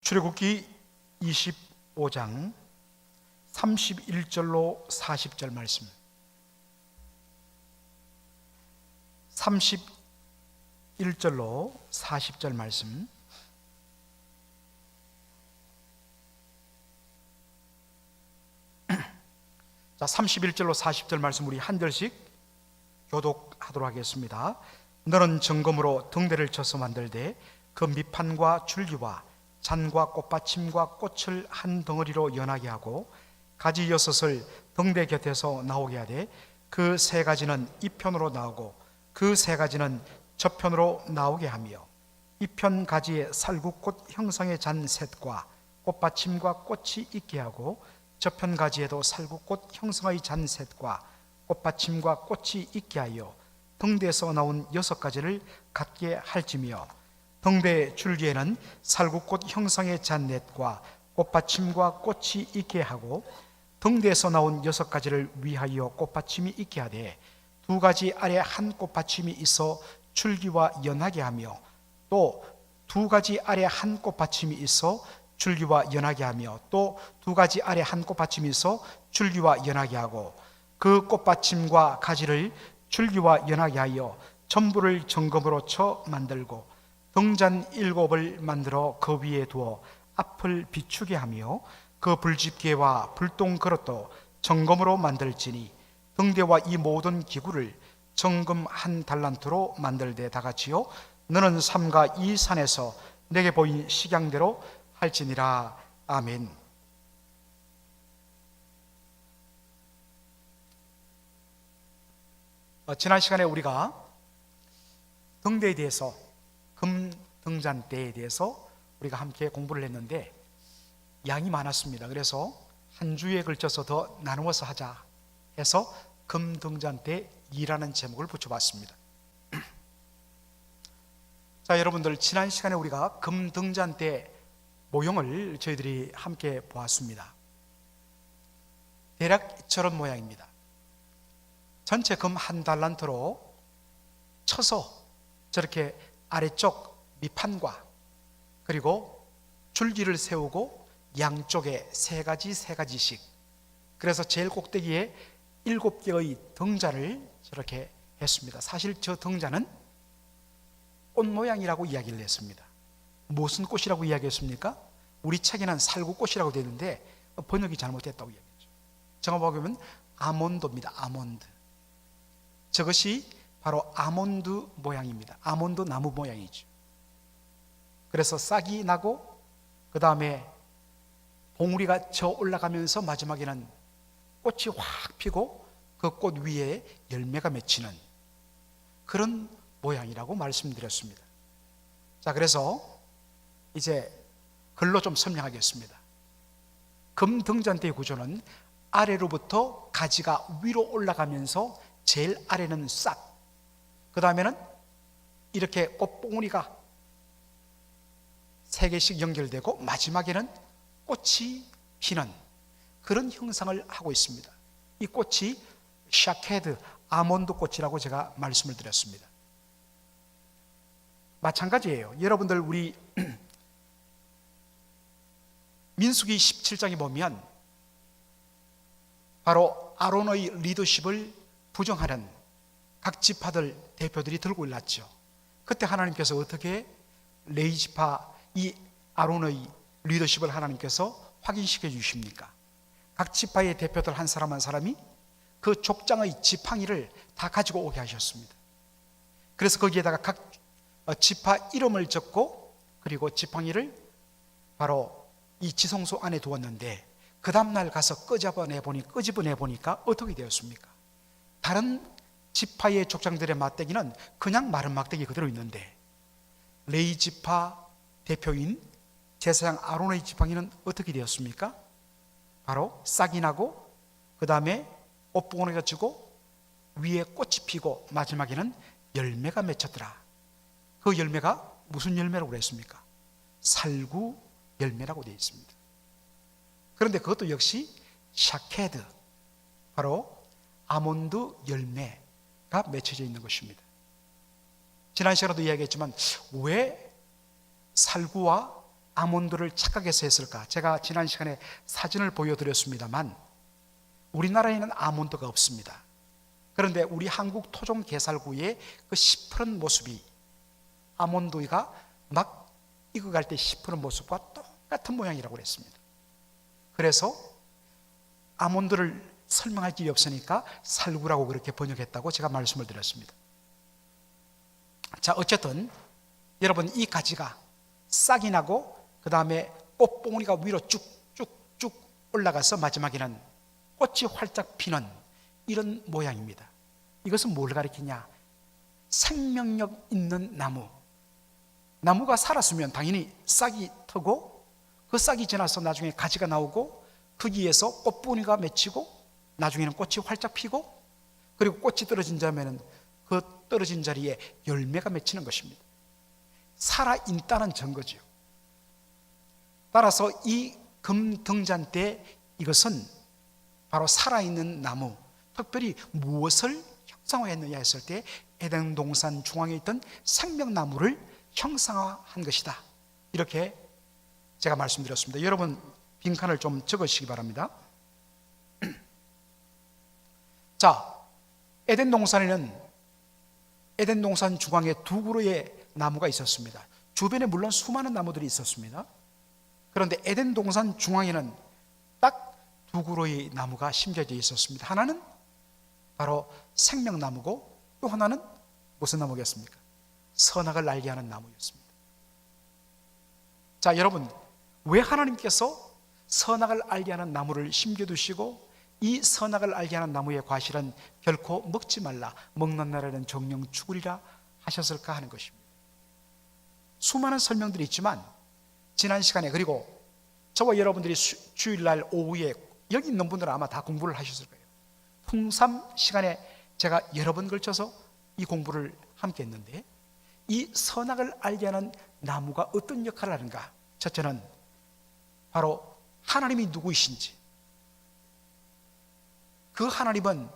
출애굽기 25장 31절로 40절 말씀. 31절로 40절 말씀. 자, 31절로 40절 말씀 우리 한 절씩 교독하도록 하겠습니다. 너는 정금으로 등대를 쳐서 만들되 그 밑판과 줄기와 잔과 꽃받침과 꽃을 한 덩어리로 연하게 하고 가지 6을 등대 곁에서 나오게 하되 그 3가지는 이편으로 나오고 그 3가지는 저편으로 나오게 하며 이편 가지에 살구꽃 형상의 잔 셋과 꽃받침과 꽃이 있게 하고 저편 가지에도 살구꽃 형상의 잔 셋과 꽃받침과 꽃이 있게 하여 등대에서 나온 6가지를 갖게 할지며 등대 줄기에는 살구꽃 형상의 잔넷과 꽃받침과 꽃이 있게 하고 등대에서 나온 6가지를 위하여 꽃받침이 있게 하되 2가지 아래 한 꽃받침이 있어 줄기와 연하게 하며 또 2가지 아래 한 꽃받침이 있어 줄기와 연하게 하며 또 2가지 아래 한 꽃받침이 있어 줄기와 연하게 하고 그 꽃받침과 가지를 줄기와 연하게 하여 전부를 정금으로 쳐 만들고 등잔 7을 만들어 그 위에 두어 앞을 비추게 하며 그 불집게와 불똥 그릇도 정금으로 만들지니 등대와 이 모든 기구를 정금 1달란트로 만들되 다같이요 너는 삼가 이 산에서 내게 보인 식양대로 할지니라. 아멘. 지난 시간에 우리가 등대에 대해서 금등잔대에 대해서 우리가 함께 공부를 했는데 양이 많았습니다. 그래서 한 주에 걸쳐서 더 나누어서 하자 해서 금등잔대 2라는 제목을 붙여봤습니다. 자, 여러분들 지난 시간에 우리가 금등잔대 모형을 저희들이 함께 보았습니다. 대략 저런 모양입니다. 전체 금 1달란트로 쳐서 저렇게 아래쪽 밑판과 그리고 줄기를 세우고 양쪽에 3가지씩 그래서 제일 꼭대기에 7개의 등잔을 저렇게 했습니다. 사실 저 등잔은 꽃 모양이라고 이야기를 했습니다. 무슨 꽃이라고 이야기했습니까? 우리 책에는 살구꽃이라고 되어 있는데 번역이 잘못됐다고 이야기했죠. 정확하게 보면 아몬드입니다. 아몬드. 저것이 바로 아몬드 모양입니다. 아몬드 나무 모양이죠. 그래서 싹이 나고 그 다음에 봉우리가 저 올라가면서 마지막에는 꽃이 확 피고 그 꽃 위에 열매가 맺히는 그런 모양이라고 말씀드렸습니다. 자, 그래서 이제 글로 좀 설명하겠습니다. 금등잔대의 구조는 아래로부터 가지가 위로 올라가면서 제일 아래는 싹, 그 다음에는 이렇게 꽃봉우리가 3개씩 연결되고 마지막에는 꽃이 피는 그런 형상을 하고 있습니다. 이 꽃이 샤케드, 아몬드 꽃이라고 제가 말씀을 드렸습니다. 마찬가지예요. 여러분들 우리 민수기 17장에 보면 바로 아론의 리더십을 부정하는 각 지파들 대표들이 들고 일났죠. 그때 하나님께서 어떻게 레위 지파 이 아론의 리더십을 하나님께서 확인시켜 주십니까? 각 지파의 대표들 한 사람 한 사람이 그 족장의 지팡이를 다 가지고 오게 하셨습니다. 그래서 거기에다가 각 지파 이름을 적고 그리고 지팡이를 바로 이 지성소 안에 두었는데 그 다음날 가서 끄집어내 보니까 어떻게 되었습니까? 다른 지파의 족장들의 막대기는 그냥 마른 막대기 그대로 있는데 레위 지파 대표인 제사장 아론의 지팡이는 어떻게 되었습니까? 바로 싹이 나고 그 다음에 꽃봉오리가 지고 위에 꽃이 피고 마지막에는 열매가 맺혔더라. 그 열매가 무슨 열매라고 그랬습니까? 살구 열매라고 되어 있습니다. 그런데 그것도 역시 샤케드, 바로 아몬드 열매가 맺혀져 있는 것입니다. 지난 시간에도 이야기했지만 왜 살구와 아몬드를 착각해서 했을까? 제가 지난 시간에 사진을 보여드렸습니다만 우리나라에는 아몬드가 없습니다. 그런데 우리 한국 토종 게살구의 그 시퍼런 모습이 아몬드가 막 익어갈 때 시퍼런 모습과 똑같은 모양이라고 그랬습니다. 그래서 아몬드를 설명할 길이 없으니까 살구라고 그렇게 번역했다고 제가 말씀을 드렸습니다. 자, 어쨌든 여러분, 이 가지가 싹이 나고 그 다음에 꽃봉오리가 위로 쭉쭉쭉 올라가서 마지막에는 꽃이 활짝 피는 이런 모양입니다. 이것은 뭘 가리키냐? 생명력 있는 나무. 나무가 살았으면 당연히 싹이 트고 그 싹이 지나서 나중에 가지가 나오고 거기에서 꽃봉오리가 맺히고 나중에는 꽃이 활짝 피고 그리고 꽃이 떨어진 다음에는 그 떨어진 자리에 열매가 맺히는 것입니다. 살아있다는 증거지요. 따라서 이 금등잔 때 이것은 바로 살아있는 나무, 특별히 무엇을 형상화했느냐 했을 때 에덴 동산 중앙에 있던 생명나무를 형상화한 것이다. 이렇게 제가 말씀드렸습니다. 여러분 빈칸을 좀 적으시기 바랍니다. 자, 에덴 동산에는 에덴 동산 중앙에 두 그루의 나무가 있었습니다. 주변에 물론 수많은 나무들이 있었습니다. 그런데 에덴 동산 중앙에는 딱 두 그루의 나무가 심겨져 있었습니다. 하나는 바로 생명나무고 또 하나는 무슨 나무겠습니까? 선악을 알게 하는 나무였습니다. 자, 여러분, 왜 하나님께서 선악을 알게 하는 나무를 심겨두시고 이 선악을 알게 하는 나무의 과실은 결코 먹지 말라, 먹는 날에는 정령 죽으리라 하셨을까 하는 것입니다. 수많은 설명들이 있지만 지난 시간에, 그리고 저와 여러분들이 주일날 오후에 여기 있는 분들은 아마 다 공부를 하셨을 거예요. 풍삼 시간에 제가 여러 번 걸쳐서 이 공부를 함께 했는데, 이 선악을 알게 하는 나무가 어떤 역할을 하는가? 첫째는 바로 하나님이 누구이신지, 그 하나님은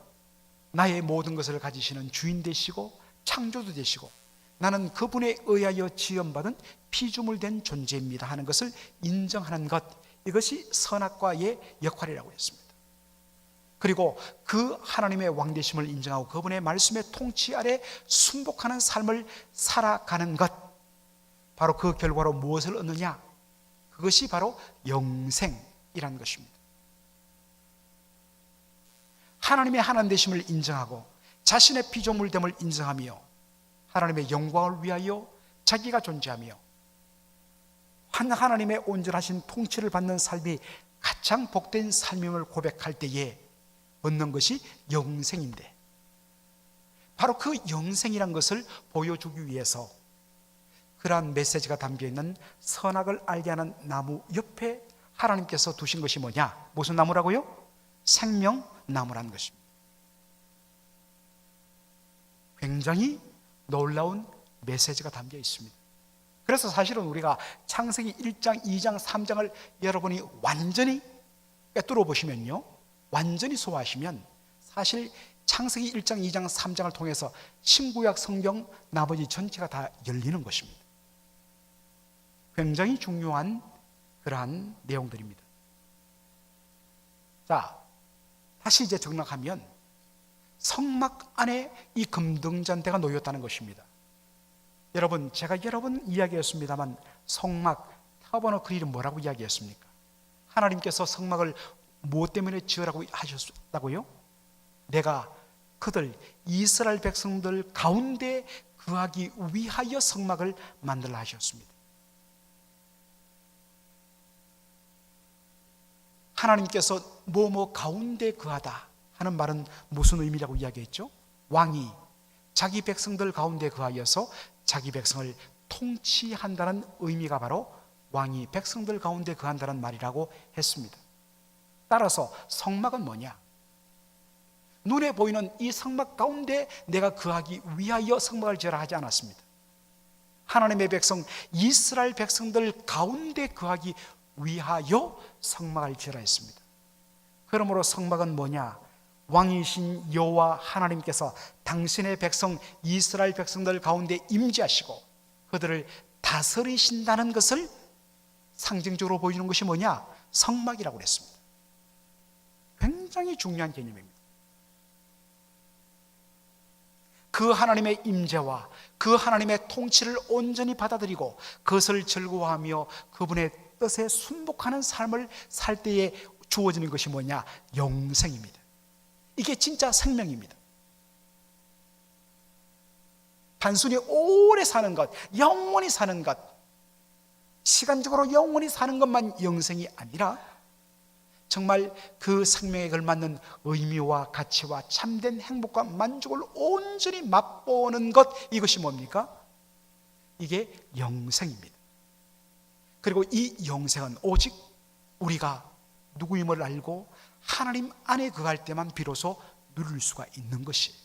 나의 모든 것을 가지시는 주인 되시고 창조도 되시고 나는 그분에 의하여 지음받은 피조물된 존재입니다 하는 것을 인정하는 것, 이것이 선악과의 역할이라고 했습니다. 그리고 그 하나님의 왕되심을 인정하고 그분의 말씀의 통치 아래 순복하는 삶을 살아가는 것, 바로 그 결과로 무엇을 얻느냐? 그것이 바로 영생이라는 것입니다. 하나님의 하나님 되심을 인정하고 자신의 피조물됨을 인정하며 하나님의 영광을 위하여 자기가 존재하며 하나님의 온전하신 통치를 받는 삶이 가장 복된 삶임을 고백할 때에 얻는 것이 영생인데, 바로 그 영생이란 것을 보여주기 위해서 그러한 메시지가 담겨있는 선악을 알게 하는 나무 옆에 하나님께서 두신 것이 뭐냐? 무슨 나무라고요? 생명나무라는 것입니다. 굉장히 놀라운 메시지가 담겨 있습니다. 그래서 사실은 우리가 창세기 1장, 2장, 3장을 여러분이 완전히 꿰뚫어 보시면요, 완전히 소화하시면 사실 창세기 1장, 2장, 3장을 통해서 신구약 성경 나머지 전체가 다 열리는 것입니다. 굉장히 중요한 그러한 내용들입니다. 자, 다시 이제 정락하면 성막 안에 이 금등잔대가 놓였다는 것입니다. 여러분, 제가 여러 번 이야기했습니다만 성막, 타버너클은 뭐라고 이야기했습니까? 하나님께서 성막을 무엇 때문에 지으라고 하셨다고요? 내가 그들 이스라엘 백성들 가운데 거하기 위하여 성막을 만들라 하셨습니다. 하나님께서 뭐뭐 가운데 거하다 하는 말은 무슨 의미라고 이야기했죠? 왕이 자기 백성들 가운데 거하여서 자기 백성을 통치한다는 의미가 바로 왕이 백성들 가운데 거한다는 말이라고 했습니다. 따라서 성막은 뭐냐? 눈에 보이는 이 성막 가운데 내가 거하기 위하여 성막을 지으라 하지 않았습니다. 하나님의 백성 이스라엘 백성들 가운데 거하기 위하여 성막을 지으라 했습니다. 그러므로 성막은 뭐냐? 왕이신 여호와 하나님께서 당신의 백성 이스라엘 백성들 가운데 임재하시고 그들을 다스리신다는 것을 상징적으로 보여주는 것이 뭐냐? 성막이라고 그랬습니다. 굉장히 중요한 개념입니다. 그 하나님의 임재와 그 하나님의 통치를 온전히 받아들이고 그것을 즐거워하며 그분의 뜻에 순복하는 삶을 살 때에 주어지는 것이 뭐냐? 영생입니다. 이게 진짜 생명입니다. 단순히 오래 사는 것, 영원히 사는 것, 시간적으로 영원히 사는 것만 영생이 아니라 정말 그 생명에 걸맞는 의미와 가치와 참된 행복과 만족을 온전히 맛보는 것, 이것이 뭡니까? 이게 영생입니다. 그리고 이 영생은 오직 우리가 누구임을 알고 하나님 안에 거할 때만 비로소 누릴 수가 있는 것이에요.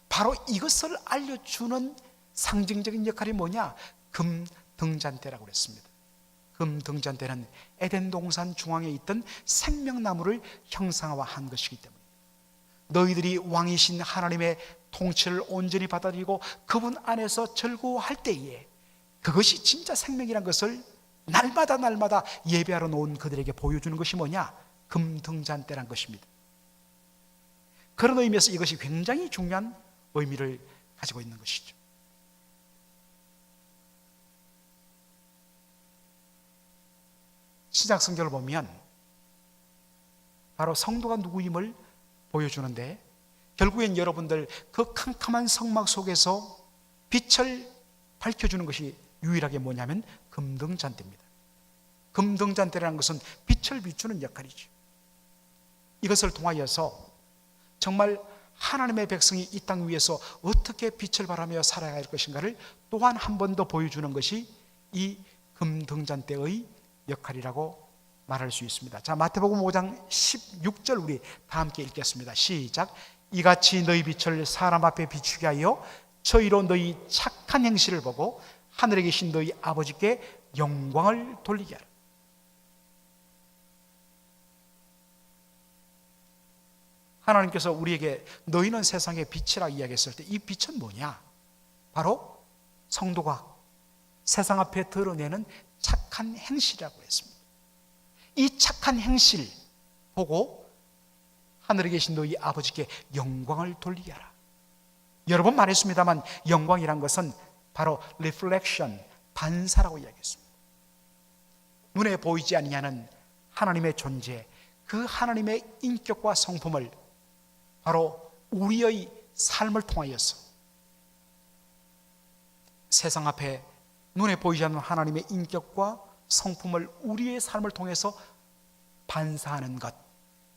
바로 이것을 알려주는 상징적인 역할이 뭐냐? 금등잔대라고 그랬습니다. 금등잔대는 에덴 동산 중앙에 있던 생명나무를 형상화한 것이기 때문입니다. 너희들이 왕이신 하나님의 통치를 온전히 받아들이고 그분 안에서 즐거워할 때에 그것이 진짜 생명이란 것을 날마다 예배하러 놓은 그들에게 보여주는 것이 뭐냐? 금등잔대란 것입니다. 그런 의미에서 이것이 굉장히 중요한 의미를 가지고 있는 것이죠. 신약 성경을 보면 바로 성도가 누구임을 보여주는데, 결국엔 여러분들 그 캄캄한 성막 속에서 빛을 밝혀주는 것이 유일하게 뭐냐면 금등잔대입니다. 금등잔대라는 것은 빛을 비추는 역할이죠. 이것을 통하여서 정말 하나님의 백성이 이 땅 위에서 어떻게 빛을 발하며 살아야 할 것인가를 또한 한 번 더 보여주는 것이 이 금등잔대의 역할이라고 말할 수 있습니다. 자, 마태복음 5장 16절 우리 다 함께 읽겠습니다. 시작. 이같이 너희 빛을 사람 앞에 비추게 하여 저희로 너희 착한 행실을 보고 하늘에 계신 너희 아버지께 영광을 돌리게 하라. 하나님께서 우리에게 너희는 세상의 빛이라 이야기했을 때 이 빛은 뭐냐? 바로 성도가 세상 앞에 드러내는 착한 행실이라고 했습니다. 이 착한 행실 보고 하늘에 계신 너희 아버지께 영광을 돌리게 하라. 여러 번 말했습니다만 영광이란 것은 바로 reflection, 반사라고 이야기했습니다. 눈에 보이지 아니하는 하나님의 존재, 그 하나님의 인격과 성품을 바로 우리의 삶을 통하여서 세상 앞에 눈에 보이지 않는 하나님의 인격과 성품을 우리의 삶을 통해서 반사하는 것,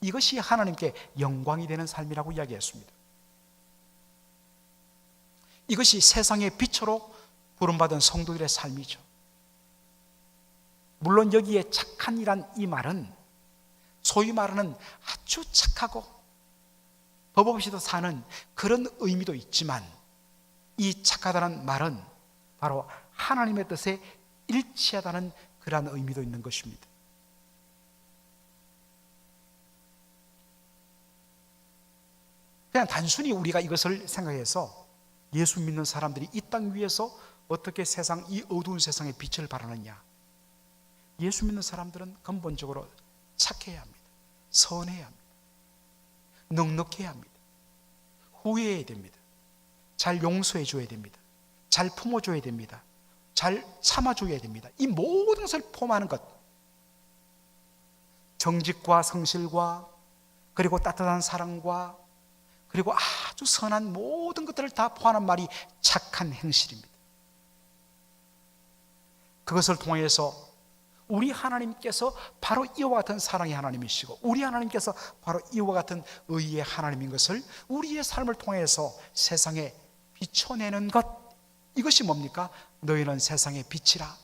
이것이 하나님께 영광이 되는 삶이라고 이야기했습니다. 이것이 세상의 빛으로 부름받은 성도들의 삶이죠. 물론 여기에 착한이란 이 말은 소위 말하는 아주 착하고 법 없이도 사는 그런 의미도 있지만, 이 착하다는 말은 바로 하나님의 뜻에 일치하다는 그러한 의미도 있는 것입니다. 그냥 단순히 우리가 이것을 생각해서 예수 믿는 사람들이 이 땅 위에서 어떻게 세상, 이 어두운 세상에 빛을 발하느냐, 예수 믿는 사람들은 근본적으로 착해야 합니다. 선해야 합니다. 넉넉해야 합니다. 후회해야 됩니다. 잘 용서해 줘야 됩니다. 잘 품어줘야 됩니다. 잘 참아줘야 됩니다. 이 모든 것을 포함하는 것, 정직과 성실과 그리고 따뜻한 사랑과 그리고 아주 선한 모든 것들을 다 포함한 말이 착한 행실입니다. 그것을 통해서 우리 하나님께서 바로 이와 같은 사랑의 하나님이시고 우리 하나님께서 바로 이와 같은 의의 하나님인 것을 우리의 삶을 통해서 세상에 비춰내는 것, 이것이 뭡니까? 너희는 세상의 빛이라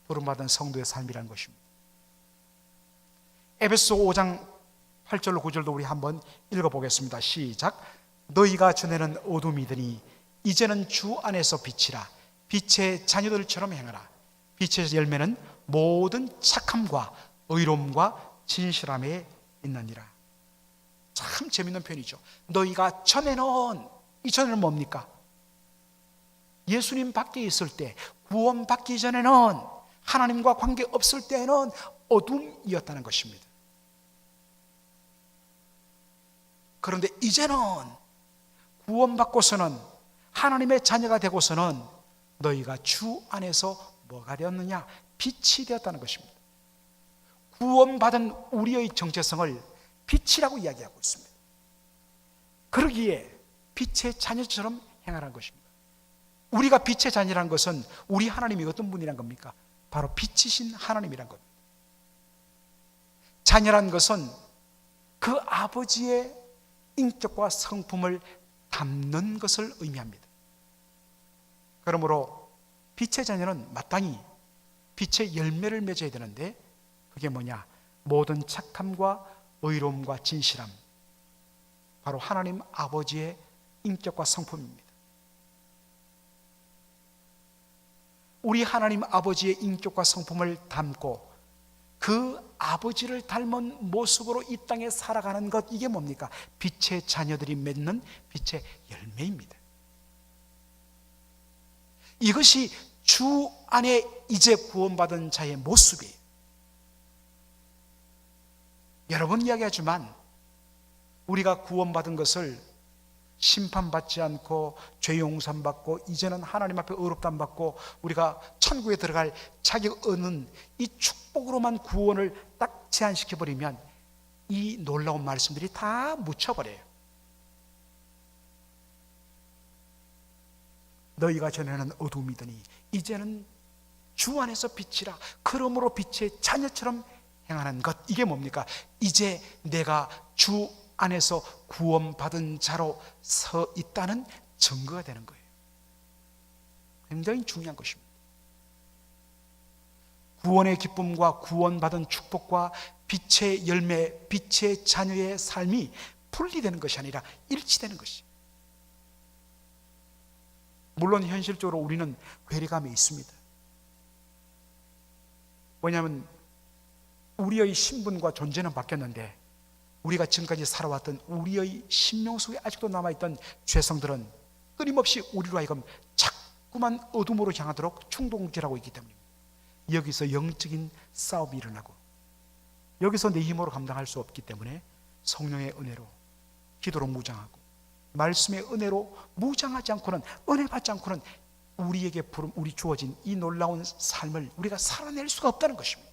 부름받은 성도의 삶이라는 것입니다. 에베소 5장 8절로 9절도 우리 한번 읽어보겠습니다. 시작. 너희가 전에는 어둠이더니 이제는 주 안에서 빛이라. 빛의 자녀들처럼 행하라. 빛의 열매는 모든 착함과 의로움과 진실함에 있느니라. 참 재밌는 표현이죠. 너희가 전에는, 이 전에는 뭡니까? 예수님 밖에 있을 때, 구원 받기 전에는, 하나님과 관계 없을 때에는 어둠이었다는 것입니다. 그런데 이제는 구원받고서는, 하나님의 자녀가 되고서는 너희가 주 안에서 뭐가 되었느냐? 빛이 되었다는 것입니다. 구원받은 우리의 정체성을 빛이라고 이야기하고 있습니다. 그러기에 빛의 자녀처럼 행하라는 것입니다. 우리가 빛의 자녀라는 것은 우리 하나님이 어떤 분이란 겁니까? 바로 빛이신 하나님이란 겁니다. 자녀란 것은 그 아버지의 인격과 성품을 담는 것을 의미합니다. 그러므로 빛의 자녀는 마땅히 빛의 열매를 맺어야 되는데, 그게 뭐냐? 모든 착함과 의로움과 진실함, 바로 하나님 아버지의 인격과 성품입니다. 우리 하나님 아버지의 인격과 성품을 담고 그 아버지를 닮은 모습으로 이 땅에 살아가는 것, 이게 뭡니까? 빛의 자녀들이 맺는 빛의 열매입니다. 이것이 주 안에 이제 구원받은 자의 모습이에요. 여러 번 이야기하지만 우리가 구원받은 것을 심판받지 않고 죄 용서받고 이제는 하나님 앞에 의롭다함 받고 우리가 천국에 들어갈 자격 얻는 이 축복으로만 구원을 딱 제한시켜버리면 이 놀라운 말씀들이 다 묻혀버려요. 너희가 전에는 어둠이더니 이제는 주 안에서 빛이라. 그러므로 빛의 자녀처럼 행하는 것, 이게 뭡니까? 이제 내가 주 안에서 구원받은 자로 서 있다는 증거가 되는 거예요. 굉장히 중요한 것입니다. 구원의 기쁨과 구원받은 축복과 빛의 열매, 빛의 자녀의 삶이 분리되는 것이 아니라 일치되는 것이에요. 물론 현실적으로 우리는 괴리감이 있습니다. 왜냐하면 우리의 신분과 존재는 바뀌었는데 우리가 지금까지 살아왔던 우리의 심령 속에 아직도 남아있던 죄성들은 끊임없이 우리로 하여금 자꾸만 어둠으로 향하도록 충동질하고 있기 때문입니다. 여기서 영적인 싸움이 일어나고, 여기서 내 힘으로 감당할 수 없기 때문에 성령의 은혜로, 기도로 무장하고, 말씀의 은혜로 무장하지 않고는, 은혜 받지 않고는 우리에게 우리 주어진 이 놀라운 삶을 우리가 살아낼 수가 없다는 것입니다.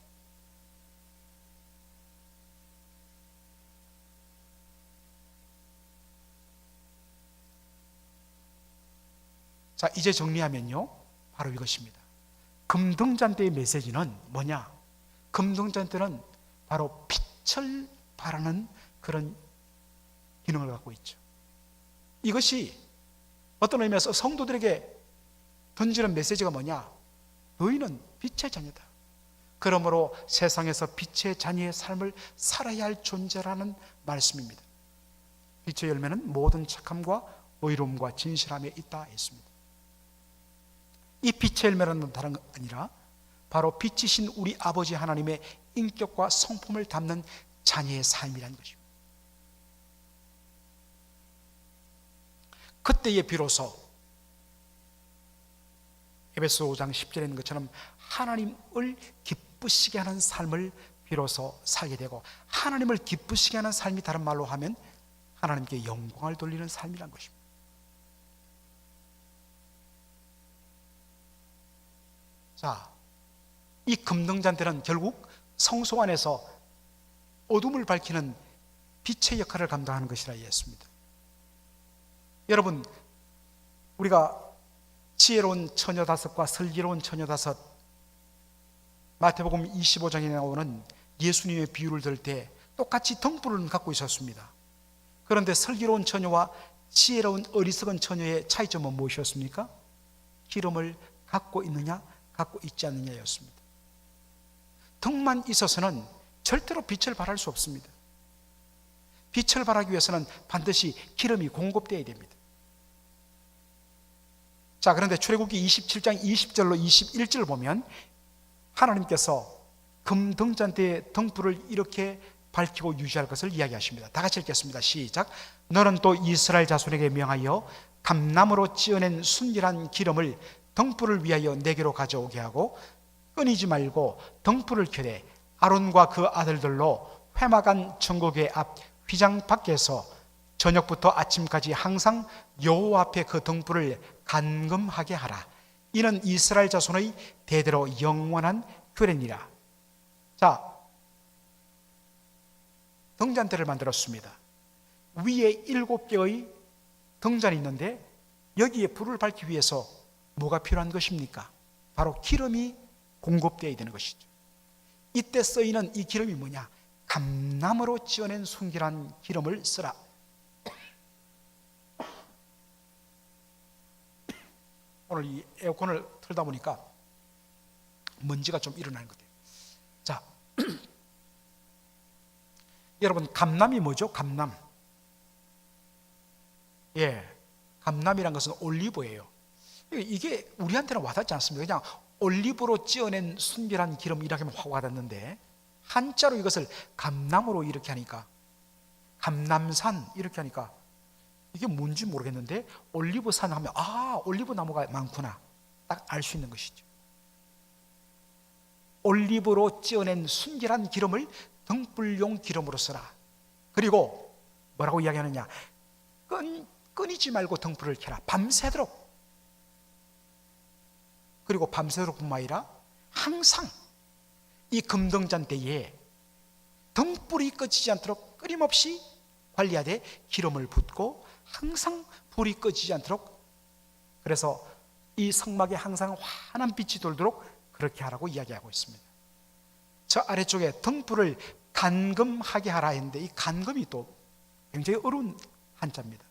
자, 이제 정리하면요, 바로 이것입니다. 금등잔대의 메시지는 뭐냐? 금등잔대는 바로 빛을 발하는 그런 기능을 갖고 있죠. 이것이 어떤 의미에서 성도들에게 던지는 메시지가 뭐냐? 너희는 빛의 자녀다. 그러므로 세상에서 빛의 자녀의 삶을 살아야 할 존재라는 말씀입니다. 빛의 열매는 모든 착함과 의로움과 진실함에 있다 했습니다. 이 빛의 열매라는 건 다른 것 아니라 바로 빛이신 우리 아버지 하나님의 인격과 성품을 담는 자녀의 삶이라는 것입니다. 그때에 비로소 에베소 5장 10절에 있는 것처럼 하나님을 기쁘시게 하는 삶을 비로소 살게 되고, 하나님을 기쁘시게 하는 삶이 다른 말로 하면 하나님께 영광을 돌리는 삶이라는 것입니다. 자, 이 금등잔대는 결국 성소 안에서 어둠을 밝히는 빛의 역할을 감당하는 것이라 이해했습니다. 여러분, 우리가 지혜로운 처녀 다섯과 슬기로운 처녀 다섯, 마태복음 25장에 나오는 예수님의 비유를 들을 때 똑같이 등불을 갖고 있었습니다. 그런데 슬기로운 처녀와 지혜로운 어리석은 처녀의 차이점은 무엇이었습니까? 기름을 갖고 있느냐 갖고 있지 않느냐였습니다. 등만 있어서는 절대로 빛을 발할 수 없습니다. 빛을 발하기 위해서는 반드시 기름이 공급되어야 됩니다. 자, 그런데 출애굽기 27장 20절로 21절을 보면 하나님께서 금등잔대의 등불을 이렇게 밝히고 유지할 것을 이야기하십니다. 다 같이 읽겠습니다. 시작. 너는 또 이스라엘 자손에게 명하여 감나무로 찌어낸 순결한 기름을 등불을 위하여 내게로 가져오게 하고 끊이지 말고 등불을 켜되 아론과 그 아들들로 회막안 정곡의 앞 휘장 밖에서 저녁부터 아침까지 항상 여호와 앞에 그 등불을 간금하게 하라. 이는 이스라엘 자손의 대대로 영원한 규례니라. 자, 등잔대를 만들었습니다. 위에 7개의 등잔이 있는데 여기에 불을 밝히기 위해서 뭐가 필요한 것입니까? 바로 기름이 공급되어야 되는 것이죠. 이때 쓰이는 이 기름이 뭐냐? 감나무로 찌어낸 순결한 기름을 쓰라. 오늘 이 에어컨을 틀다 보니까 먼지가 좀 일어나는 것 같아요. 자, 여러분, 감남이 뭐죠? 감남. 감남이란 것은 올리브예요. 이게 우리한테는 와닿지 않습니다. 그냥 올리브로 찌어낸 순결한 기름 이렇게 하면 확 와닿는데, 한자로 이것을 감남으로 이렇게 하니까, 감남산 이렇게 하니까 이게 뭔지 모르겠는데, 올리브산 하면 올리브 나무가 많구나 딱 알 수 있는 것이죠. 올리브로 찌어낸 순결한 기름을 등불용 기름으로 쓰라. 그리고 뭐라고 이야기하느냐? 끊이지 말고 등불을 켜라. 밤새도록. 그리고 밤새도록뿐만 아니라 항상 이 금등잔대에 등불이 꺼지지 않도록 끊임없이 관리하되 기름을 붓고 항상 불이 꺼지지 않도록, 그래서 이 성막에 항상 환한 빛이 돌도록 그렇게 하라고 이야기하고 있습니다. 저 아래쪽에 등불을 간금하게 하라 했는데, 이 간금이 또 굉장히 어려운 한자입니다.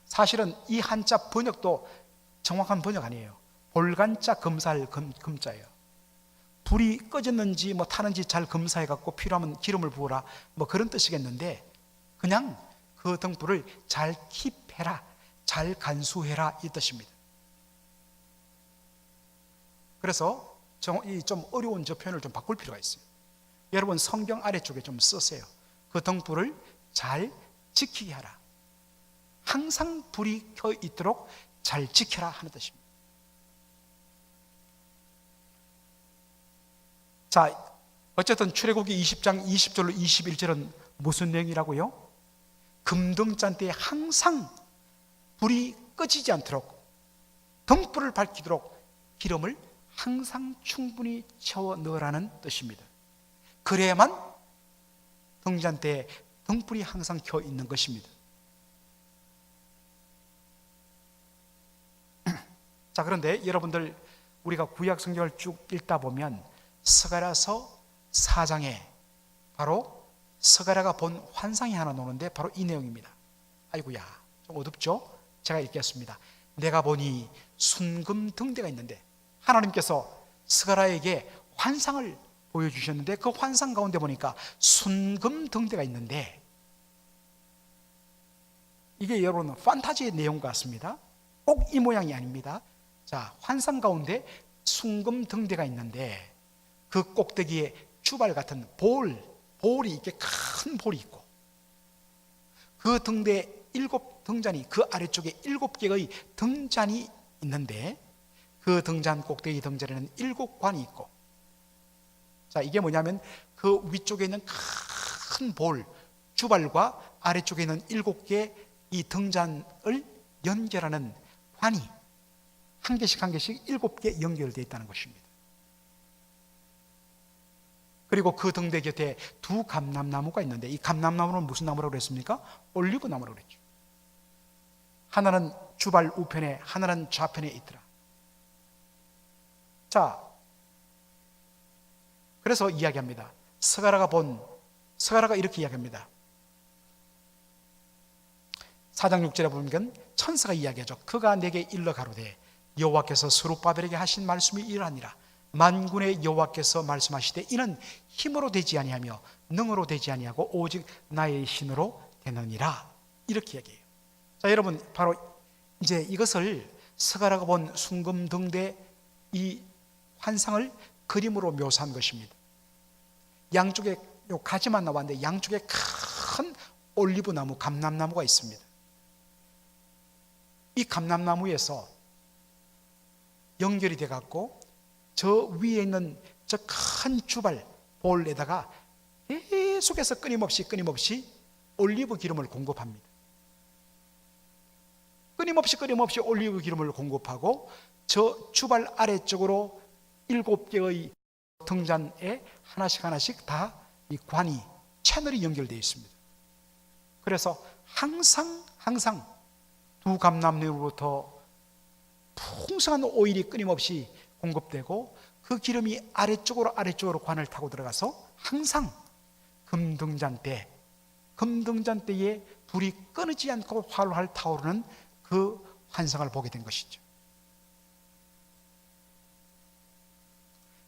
사실은 이 한자 번역도 정확한 번역 아니에요. 볼간자 검사할 금자예요. 불이 꺼졌는지 타는지 잘 검사해 갖고 필요하면 기름을 부어라 그런 뜻이겠는데, 그냥 그 등불을 잘 킵해라, 잘 간수해라 이 뜻입니다. 그래서 이 좀 어려운 저 표현을 좀 바꿀 필요가 있어요. 여러분, 성경 아래쪽에 좀 쓰세요. 그 등불을 잘 지키게 하라. 항상 불이 켜 있도록 잘 지켜라 하는 뜻입니다. 자, 어쨌든 출애굽기 20장 20절로 21절은 무슨 내용이라고요? 금등잔대에 항상 불이 꺼지지 않도록 등불을 밝히도록 기름을 항상 충분히 채워 넣으라는 뜻입니다. 그래야만 등잔대에 등불이 항상 켜 있는 것입니다. 자, 그런데 여러분들, 우리가 구약 성경을 쭉 읽다 보면 스가랴서 4장에 바로 스가랴가 본 환상이 하나 나오는데 바로 이 내용입니다. 아이고야, 좀 어둡죠? 제가 읽겠습니다. 내가 보니 순금 등대가 있는데, 하나님께서 스가랴에게 환상을 보여주셨는데 그 환상 가운데 보니까 순금 등대가 있는데, 이게 여러분 판타지의 내용 같습니다. 꼭 이 모양이 아닙니다. 자, 환상 가운데 순금 등대가 있는데 그 꼭대기에 주발 같은 볼이 이렇게 큰 볼이 있고, 그 등대에 7등잔이, 그 아래쪽에 7개의 등잔이 있는데 그 등잔 꼭대기 등잔에는 7관이 있고, 자, 이게 뭐냐면 그 위쪽에 있는 큰 볼, 주발과 아래쪽에 있는 7개 이 등잔을 연결하는 관이 한 개씩 7개 연결되어 있다는 것입니다. 그리고 그 등대 곁에 2 감람나무가 있는데, 이 감람나무는 무슨 나무라고 그랬습니까? 올리브 나무라고 그랬죠. 하나는 주발 우편에, 하나는 좌편에 있더라. 자, 그래서 이야기합니다. 스가랴가 이렇게 이야기합니다. 4장 6절에 보면 천사가 이야기하죠. 그가 내게 일러 가로되 여호와께서 스룹바벨에게 하신 말씀이 이러하니라. 만군의 여호와께서 말씀하시되 이는 힘으로 되지 아니하며 능으로 되지 아니하고 오직 나의 신으로 되느니라. 이렇게 얘기해요. 자, 여러분, 바로 이제 이것을 스가랴가 본 순금 등대 이 환상을 그림으로 묘사한 것입니다. 양쪽에 요 가지만 나왔는데 양쪽에 큰 올리브 나무, 감람나무가 있습니다. 이 감람나무에서 연결이 돼 갖고 저 위에 있는 저 큰 주발 볼에다가 계속해서 끊임없이 올리브 기름을 공급합니다. 끊임없이 올리브 기름을 공급하고 저 주발 아래쪽으로 7개의 등잔에 하나씩 다 이 관이 채널이 연결되어 있습니다. 그래서 항상 두 감람나무로부터 풍성한 오일이 끊임없이 공급되고 그 기름이 아래쪽으로 관을 타고 들어가서 항상 금등잔대에 불이 끊이지 않고 활활 타오르는 그 환상을 보게 된 것이죠.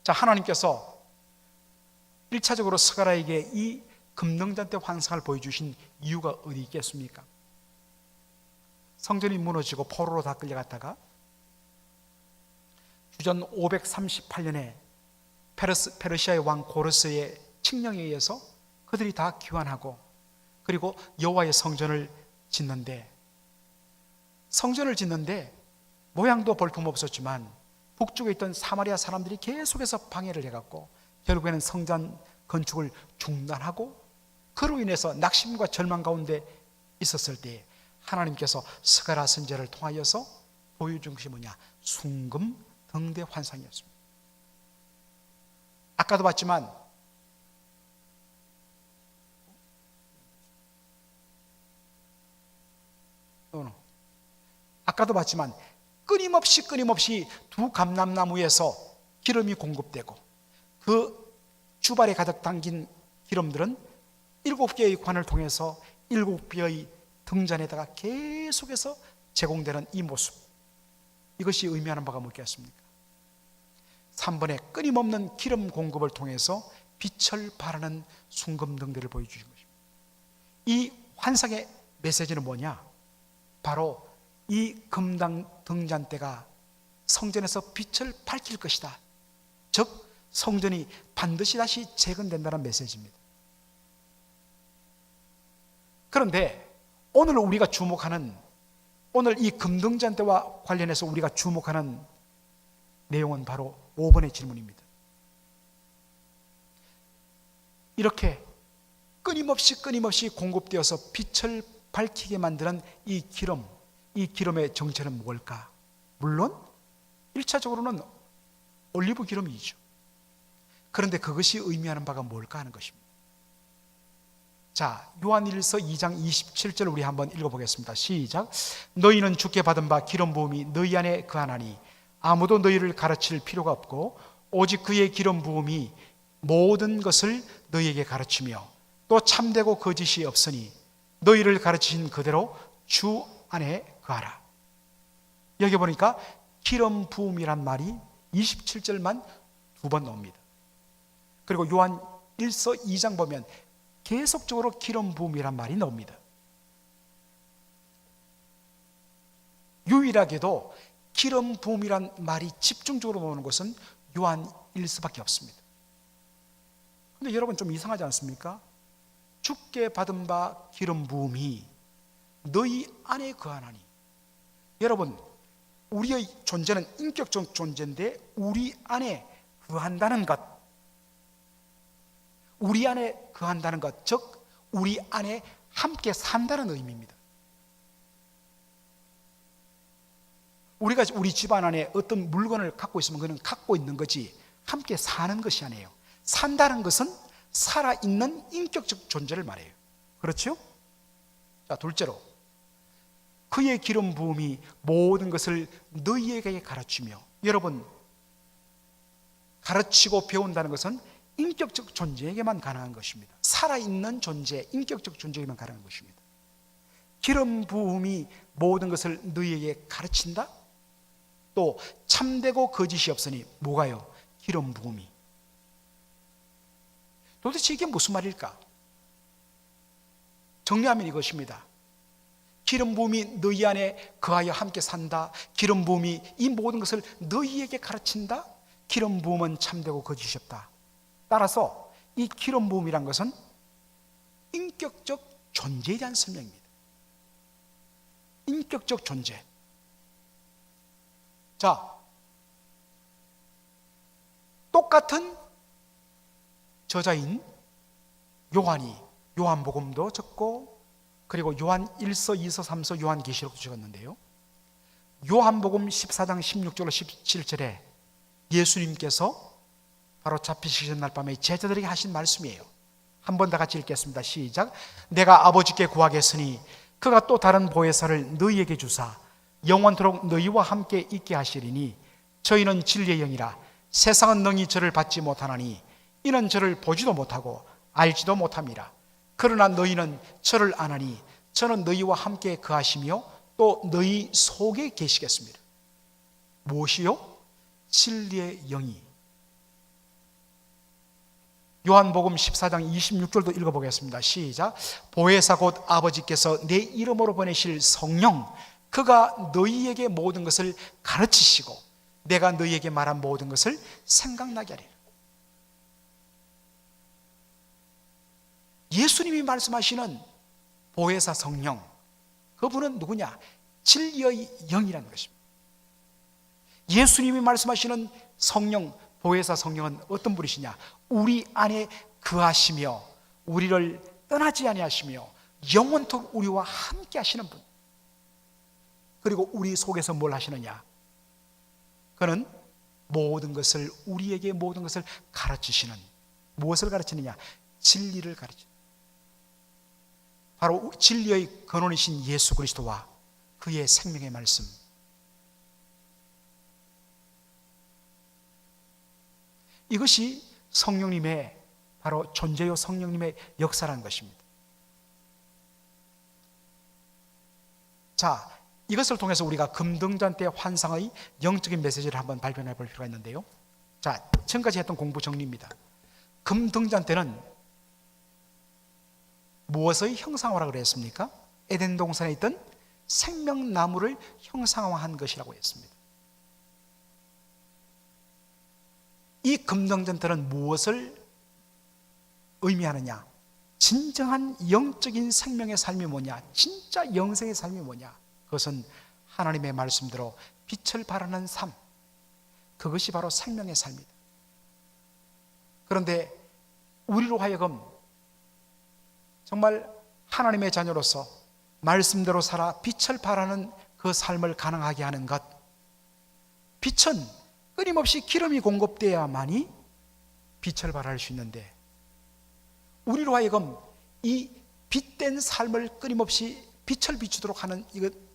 자, 하나님께서 1차적으로 스가랴에게 이 금등잔대 환상을 보여주신 이유가 어디 있겠습니까? 성전이 무너지고 포로로 다 끌려갔다가 주전 538년에 페르시아의 왕 고르스의 칙령에 의해서 그들이 다 귀환하고 그리고 여호와의 성전을 짓는데 모양도 볼품없었지만 북쪽에 있던 사마리아 사람들이 계속해서 방해를 해갖고 결국에는 성전 건축을 중단하고 그로 인해서 낙심과 절망 가운데 있었을 때 하나님께서 스가랴 선지자를 통하여서 보여준 것이 뭐냐? 순금 등대 환상이었습니다. 아까도 봤지만 끊임없이 두 감람나무에서 기름이 공급되고 그 주발에 가득 담긴 기름들은 7개의 관을 통해서 7개의 등잔에다가 계속해서 제공되는 이 모습, 이것이 의미하는 바가 뭐겠습니까? 3번에 끊임없는 기름 공급을 통해서 빛을 발하는 순금등대를 보여주신 것입니다. 이 환상의 메시지는 뭐냐? 바로 이 금당 등잔대가 성전에서 빛을 밝힐 것이다. 즉 성전이 반드시 다시 재건된다는 메시지입니다. 그런데 오늘 우리가 주목하는, 오늘 이 금등잔대와 관련해서 우리가 주목하는 내용은 바로 5번의 질문입니다. 이렇게 끊임없이 공급되어서 빛을 밝히게 만드는 이 기름의 정체는 무엇일까? 물론 1차적으로는 올리브 기름이죠. 그런데 그것이 의미하는 바가 뭘까 하는 것입니다. 자, 요한일서 2장 27절 우리 한번 읽어보겠습니다. 시작. 너희는 주께 받은 바 기름 부음이 너희 안에 거하나니 아무도 너희를 가르칠 필요가 없고 오직 그의 기름 부음이 모든 것을 너희에게 가르치며 또 참되고 거짓이 없으니 너희를 가르치신 그대로 주 안에 거하라. 여기 보니까 기름 부음이란 말이 27절만 2번 나옵니다. 그리고 요한 1서 2장 보면 계속적으로 기름 부음이란 말이 나옵니다. 유일하게도 기름 부음이란 말이 집중적으로 나오는 것은 요한 1서밖에 없습니다. 그런데 여러분 좀 이상하지 않습니까? 주께 받은 바 기름 부음이 너희 안에 거하나니. 여러분, 우리의 존재는 인격적 존재인데 우리 안에 거한다는 것, 우리 안에 거한다는 것, 즉 우리 안에 함께 산다는 의미입니다. 우리가 우리 집안 안에 어떤 물건을 갖고 있으면 그는 갖고 있는 거지 함께 사는 것이 아니에요. 산다는 것은 살아있는 인격적 존재를 말해요. 그렇죠? 자, 둘째로 그의 기름 부음이 모든 것을 너희에게 가르치며. 여러분, 가르치고 배운다는 것은 인격적 존재에게만 가능한 것입니다. 살아있는 존재, 인격적 존재에게만 가능한 것입니다. 기름 부음이 모든 것을 너희에게 가르친다? 또 참되고 거짓이 없으니. 뭐가요? 기름 부음이. 도대체 이게 무슨 말일까? 정리하면 이것입니다. 기름 부음이 너희 안에 거하여 함께 산다. 기름 부음이 이 모든 것을 너희에게 가르친다. 기름 부음은 참되고 거짓이 없다. 따라서 이 기름 부음이란 것은 인격적 존재에 대한 설명입니다. 인격적 존재. 자, 똑같은 저자인 요한이 요한복음도 적고 그리고 요한 1서, 2서, 3서, 요한계시록도 적었는데요, 요한복음 14장 16절로 17절에 예수님께서 바로 잡히시는 날 밤에 제자들에게 하신 말씀이에요. 한 번 다 같이 읽겠습니다. 시작. 내가 아버지께 구하겠으니 그가 또 다른 보혜사를 너희에게 주사 영원토록 너희와 함께 있게 하시리니 저희는 진리의 영이라 세상은 능히 저를 받지 못하나니 이는 저를 보지도 못하고 알지도 못함이라. 그러나 너희는 저를 아나니 저는 너희와 함께 거하시며 또 너희 속에 계시겠습니다. 무엇이요? 진리의 영이. 요한복음 14장 26절도 읽어보겠습니다. 시작. 보혜사 곧 아버지께서 내 이름으로 보내실 성령, 그가 너희에게 모든 것을 가르치시고 내가 너희에게 말한 모든 것을 생각나게 하리라. 예수님이 말씀하시는 보혜사 성령, 그분은 누구냐? 진리의 영이라는 것입니다. 예수님이 말씀하시는 성령, 보혜사 성령은 어떤 분이시냐? 우리 안에 거하시며 우리를 떠나지 아니하시며 영원토록 우리와 함께 하시는 분. 그리고 우리 속에서 뭘 하시느냐? 그는 모든 것을, 우리에게 모든 것을 가르치시는, 무엇을 가르치느냐? 진리를 가르치는, 바로 진리의 근원이신 예수 그리스도와 그의 생명의 말씀. 이것이 성령님의, 바로 존재요 성령님의 역사라는 것입니다. 자, 이것을 통해서 우리가 금등잔 때 환상의 영적인 메시지를 한번 발견해 볼 필요가 있는데요, 자, 지금까지 했던 공부 정리입니다. 금등잔 때는 무엇의 형상화라고 그랬습니까? 에덴 동산에 있던 생명나무를 형상화한 것이라고 했습니다. 이 금등잔들은 무엇을 의미하느냐? 진정한 영적인 생명의 삶이 뭐냐? 진짜 영생의 삶이 뭐냐? 그것은 하나님의 말씀대로 빛을 발하는 삶, 그것이 바로 생명의 삶이다. 그런데 우리로 하여금 정말 하나님의 자녀로서 말씀대로 살아 빛을 발하는 그 삶을 가능하게 하는 것, 빛은 끊임없이 기름이 공급되어야만이 빛을 발할 수 있는데, 우리로 하여금 이 빛된 삶을 끊임없이 빛을 비추도록 하는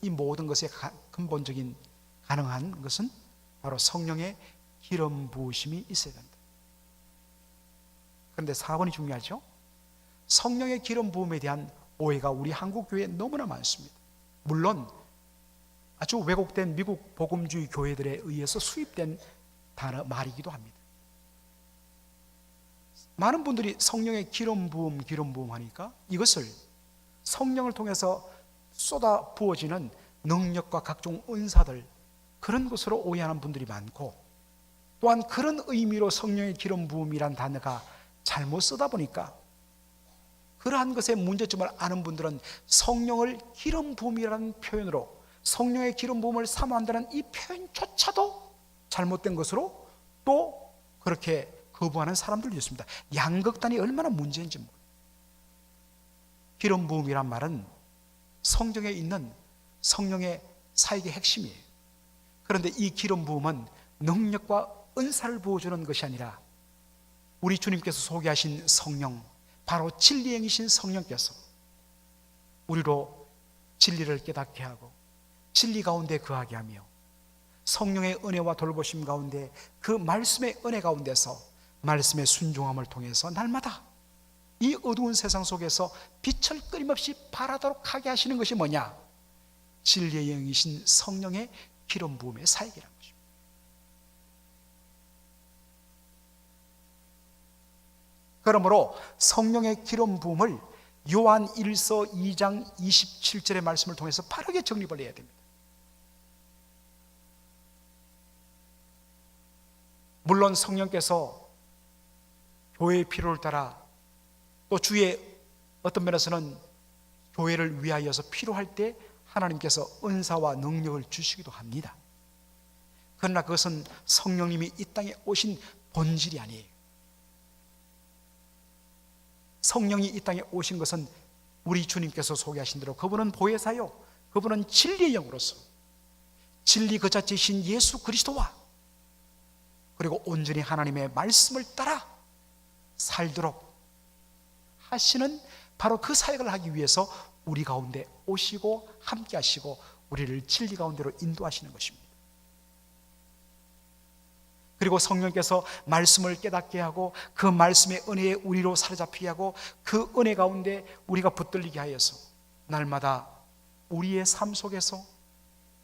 이 모든 것의 근본적인 가능한 것은 바로 성령의 기름 부으심이 있어야 된다. 그런데 4번이 중요하죠. 성령의 기름 부음에 대한 오해가 우리 한국 교회에 너무나 많습니다. 물론 아주 왜곡된 미국 복음주의 교회들에 의해서 수입된 말이기도 합니다. 많은 분들이 성령의 기름 부음 하니까 이것을 성령을 통해서 쏟아 부어지는 능력과 각종 은사들, 그런 것으로 오해하는 분들이 많고, 또한 그런 의미로 성령의 기름 부음이란 단어가 잘못 쓰다 보니까 그러한 것의 문제점을 아는 분들은 성령을 기름 부음이라는 표현으로, 성령의 기름 부음을 사모한다는 이 표현조차도 잘못된 것으로 또 그렇게 거부하는 사람들도 있습니다. 양극단이 얼마나 문제인지 모릅니다. 기름 부음이란 말은 성경에 있는 성령의 사역의 핵심이에요. 그런데 이 기름 부음은 능력과 은사를 부어주는 것이 아니라 우리 주님께서 소개하신 성령, 바로 진리의 영이신 성령께서 우리로 진리를 깨닫게 하고 진리 가운데 거하게 하며 성령의 은혜와 돌보심 가운데, 그 말씀의 은혜 가운데서 말씀의 순종함을 통해서 날마다 이 어두운 세상 속에서 빛을 끊임없이 발하도록 하게 하시는 것이 뭐냐? 진리의 영이신 성령의 기름 부음의 사역이라는 것입니다. 그러므로 성령의 기름 부음을 요한 1서 2장 27절의 말씀을 통해서 바르게 정립을 해야 됩니다. 물론 성령께서 교회의 필요를 따라 또 주의 어떤 면에서는 교회를 위하여서 필요할 때 하나님께서 은사와 능력을 주시기도 합니다. 그러나 그것은 성령님이 이 땅에 오신 본질이 아니에요. 성령이 이 땅에 오신 것은 우리 주님께서 소개하신 대로 그분은 보혜사요, 그분은 진리의 영으로서 진리 그 자체이신 예수 그리스도와 그리고 온전히 하나님의 말씀을 따라 살도록 하시는 바로 그 사역을 하기 위해서 우리 가운데 오시고 함께 하시고 우리를 진리 가운데로 인도하시는 것입니다. 그리고 성령께서 말씀을 깨닫게 하고 그 말씀의 은혜에 우리로 사로잡히게 하고 그 은혜 가운데 우리가 붙들리게 하여서 날마다 우리의 삶 속에서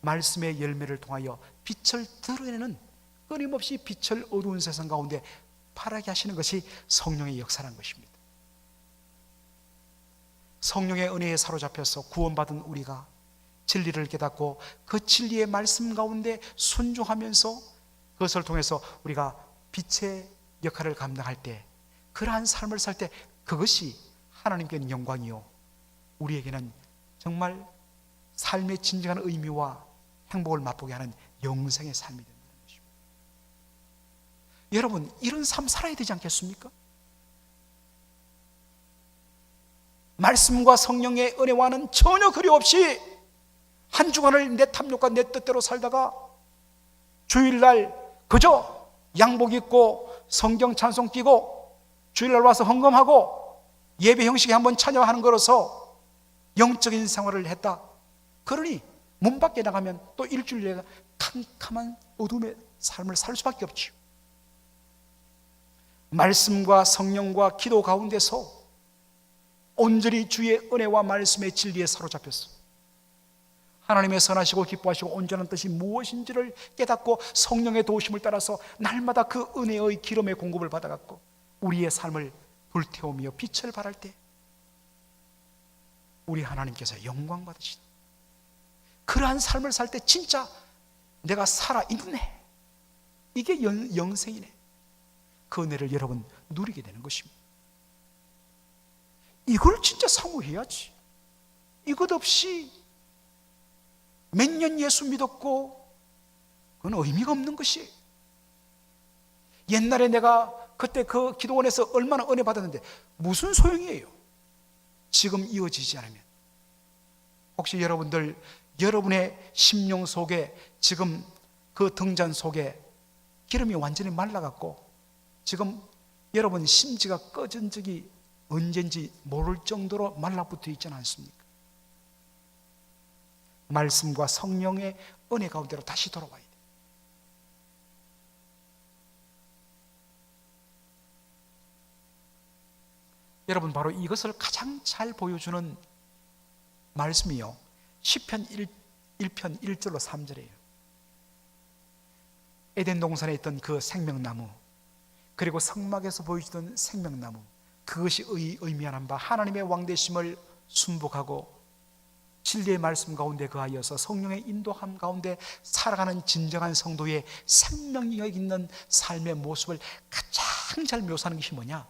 말씀의 열매를 통하여 빛을 드러내는, 끊임없이 빛을 어두운 세상 가운데 파랗게 하시는 것이 성령의 역사라는 것입니다. 성령의 은혜에 사로잡혀서 구원받은 우리가 진리를 깨닫고 그 진리의 말씀 가운데 순종하면서 그것을 통해서 우리가 빛의 역할을 감당할 때, 그러한 삶을 살 때 그것이 하나님께는 영광이요 우리에게는 정말 삶의 진정한 의미와 행복을 맛보게 하는 영생의 삶이 된다는 것입니다. 여러분, 이런 삶 살아야 되지 않겠습니까? 말씀과 성령의 은혜와는 전혀 거리 없이 한 주간을 내 탐욕과 내 뜻대로 살다가 주일날 그저 양복 입고 성경 찬송 끼고 주일날 와서 헌금하고 예배 형식에 한번 찬양하는 거로서 영적인 생활을 했다. 그러니 문 밖에 나가면 또 일주일 내가 캄캄한 어둠의 삶을 살 수밖에 없지요. 말씀과 성령과 기도 가운데서 온전히 주의 은혜와 말씀의 진리에 사로잡혔어. 하나님의 선하시고 기뻐하시고 온전한 뜻이 무엇인지를 깨닫고 성령의 도우심을 따라서 날마다 그 은혜의 기름의 공급을 받아갖고 우리의 삶을 불태우며 빛을 발할 때 우리 하나님께서 영광 받으시다. 그러한 삶을 살 때 진짜 내가 살아있네, 이게 영생이네, 그 은혜를 여러분 누리게 되는 것입니다. 이걸 진짜 사모해야지. 이것 없이 몇 년 예수 믿었고 그건 의미가 없는 것이. 옛날에 내가 그때 그 기도원에서 얼마나 은혜 받았는데 무슨 소용이에요, 지금 이어지지 않으면. 혹시 여러분들, 여러분의 심령 속에 지금 그 등잔 속에 기름이 완전히 말라갖고 지금 여러분 심지가 꺼진 적이 언젠지 모를 정도로 말라붙어 있지는 않습니까? 말씀과 성령의 은혜 가운데로 다시 돌아와야 돼요. 여러분, 바로 이것을 가장 잘 보여주는 말씀이요, 시편 1편 1절로 3절이에요. 에덴 동산에 있던 그 생명나무, 그리고 성막에서 보여주던 생명나무, 그것이 의미하는 바 하나님의 왕되심을 순복하고 진리의 말씀 가운데 거하여서 성령의 인도함 가운데 살아가는 진정한 성도의 생명력 있는 삶의 모습을 가장 잘 묘사하는 것이 뭐냐?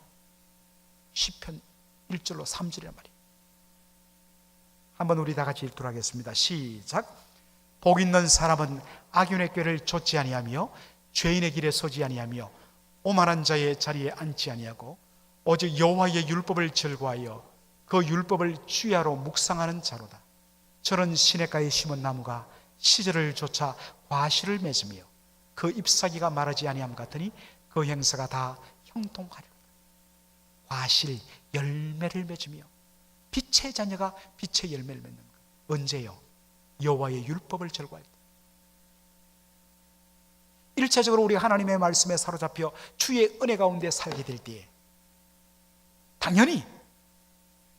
시편 1절로 3절이란 말이에요. 한번 우리 다 같이 읽도록 하겠습니다. 시작. 복 있는 사람은 악인의 꾀를 좇지 아니하며 죄인의 길에 서지 아니하며 오만한 자의 자리에 앉지 아니하고 오직 여호와의 율법을 즐거워하여 그 율법을 주야로 묵상하는 자로다. 저런 시냇가에 심은 나무가 시절을 쫓아 과실을 맺으며 그 잎사귀가 마르지 아니함 같으니 그 행사가 다 형통하리로다. 과실, 열매를 맺으며 빛의 자녀가 빛의 열매를 맺는 것. 언제요? 여호와의 율법을 즐거워할 때. 일차적으로 우리 하나님의 말씀에 사로잡혀 주의 은혜 가운데 살게 될 때에 당연히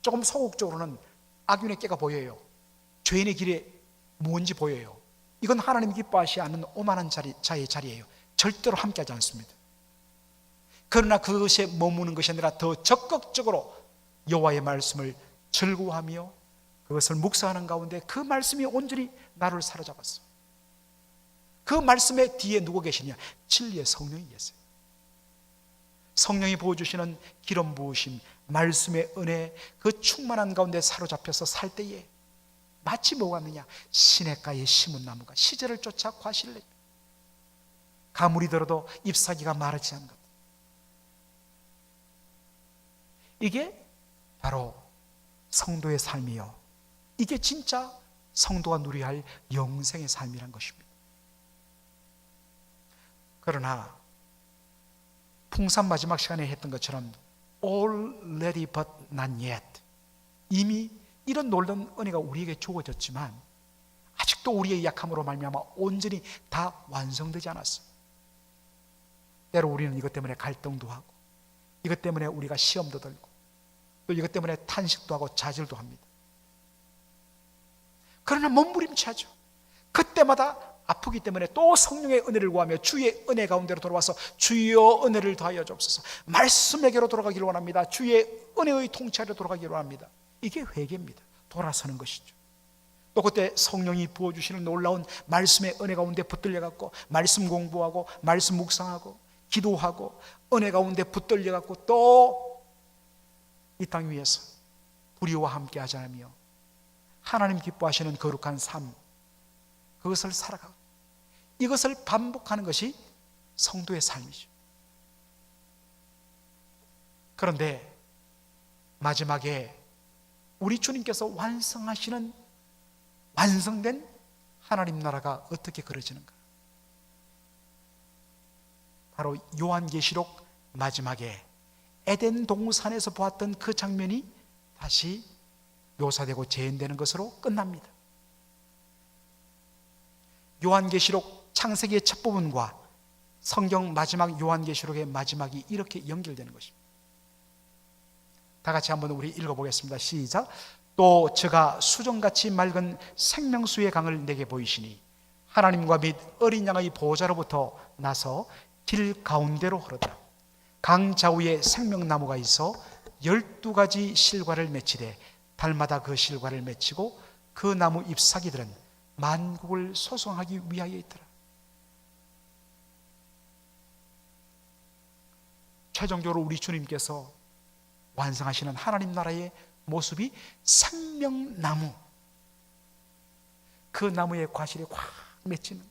조금 소극적으로는 악인의 꾀가 보여요. 죄인의 길에 뭔지 보여요. 이건 하나님이 기뻐하시지 않는 오만한 자의 자리예요. 절대로 함께하지 않습니다. 그러나 그것에 머무는 것이 아니라 더 적극적으로 여호와의 말씀을 즐거워하며 그것을 묵상하는 가운데 그 말씀이 온전히 나를 사로잡았어. 그 말씀의 뒤에 누구 계시냐? 진리의 성령이 계세요. 성령이 부어주시는 기름 부으심, 말씀의 은혜, 그 충만한 가운데 사로잡혀서 살 때에 마치 뭐가 있느냐? 시냇가에 심은 나무가 시절을 쫓아 과실을 내요. 가물이 들어도 잎사귀가 마르지 않은 것. 이게 바로 성도의 삶이요, 이게 진짜 성도가 누려야 할 영생의 삶이란 것입니다. 그러나 풍산 마지막 시간에 했던 것처럼 already but not yet, 이미 이런 놀라운 은혜가 우리에게 주어졌지만 아직도 우리의 약함으로 말미암아 온전히 다 완성되지 않았어요. 때로 우리는 이것 때문에 갈등도 하고, 이것 때문에 우리가 시험도 들고, 또 이것 때문에 탄식도 하고 좌절도 합니다. 그러나 몸부림치하죠. 그때마다 아프기 때문에 또 성령의 은혜를 구하며 주의 은혜 가운데로 돌아와서 주여 은혜를 더하여 주옵소서, 말씀에게로 돌아가기를 원합니다. 주의 은혜의 통치하려 돌아가기를 원합니다. 이게 회개입니다. 돌아서는 것이죠. 또 그때 성령이 부어주시는 놀라운 말씀의 은혜 가운데 붙들려갖고 말씀 공부하고 말씀 묵상하고 기도하고 은혜 가운데 붙들려갖고 또 이 땅 위에서 불의와 함께 하자며 하나님 기뻐하시는 거룩한 삶, 그것을 살아가고 이것을 반복하는 것이 성도의 삶이죠. 그런데 마지막에 우리 주님께서 완성하시는 완성된 하나님 나라가 어떻게 그려지는가? 바로 요한계시록 마지막에 에덴 동산에서 보았던 그 장면이 다시 묘사되고 재현되는 것으로 끝납니다. 요한계시록 창세기의 첫 부분과 성경 마지막 요한계시록의 마지막이 이렇게 연결되는 것입니다. 다 같이 한번 우리 읽어보겠습니다. 시작. 또 저가 수정같이 맑은 생명수의 강을 내게 보이시니 하나님과 및 어린 양의 보호자로부터 나서 길 가운데로 흐르더라. 강 좌우에 생명나무가 있어 12가지 실과를 맺히되 달마다 그 실과를 맺히고 그 나무 잎사귀들은 만국을 소송하기 위하여 있더라. 최종적으로 우리 주님께서 완성하시는 하나님 나라의 모습이 생명나무, 그 나무의 과실이 확 맺히는,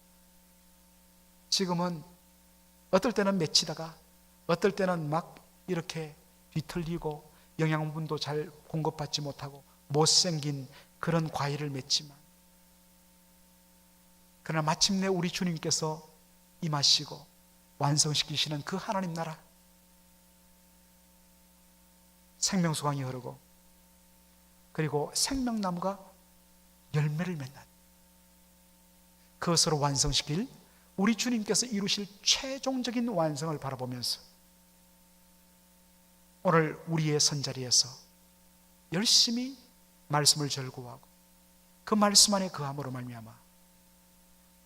지금은 어떨 때는 맺히다가 어떨 때는 막 이렇게 뒤틀리고 영양분도 잘 공급받지 못하고 못생긴 그런 과일을 맺지만, 그러나 마침내 우리 주님께서 임하시고 완성시키시는 그 하나님 나라, 생명수강이 흐르고 그리고 생명나무가 열매를 맺는, 그것으로 완성시킬 우리 주님께서 이루실 최종적인 완성을 바라보면서 오늘 우리의 선자리에서 열심히 말씀을 절구하고 그 말씀 안에 거함으로 말미암아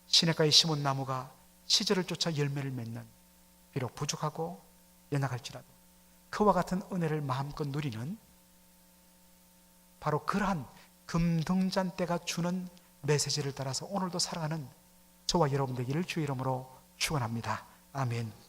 시냇가에 심은 나무가 시절을 쫓아 열매를 맺는, 비록 부족하고 연약할지라도 그와 같은 은혜를 마음껏 누리는 바로 그러한 금등잔대가 주는 메시지를 따라서 오늘도 살아가는 저와 여러분 되기를 주의 이름으로 축원합니다. 아멘.